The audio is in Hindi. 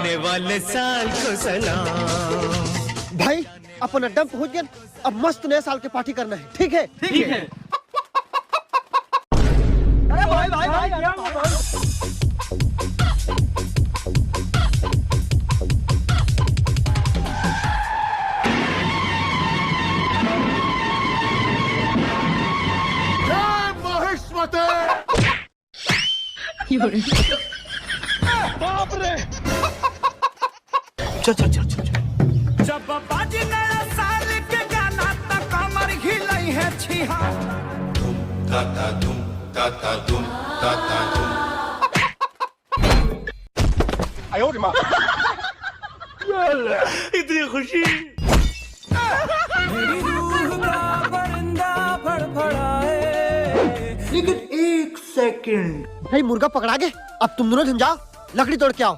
आने वाले साल को सलाम। भाई अपन अड्डा में पहुंच गए, अब मस्त नए साल के पार्टी करना है, ठीक है? ठीक है। अरे भाई भाई भाई बाप रे। चल चल चल चल जब बाजी नया साल के गाना तक कमर हिलाई है छिहा। ताता धूम ताता धूम ताता धूम। आयो रे माँ। इतनी खुशी। मेरी रूह का परिंदा फड़फड़ाए। लेकिन एक सेकंड, भाई मुर्गा पकड़ा गए, अब तुम दोनों झंझाओ, लकड़ी तोड़ के आओ।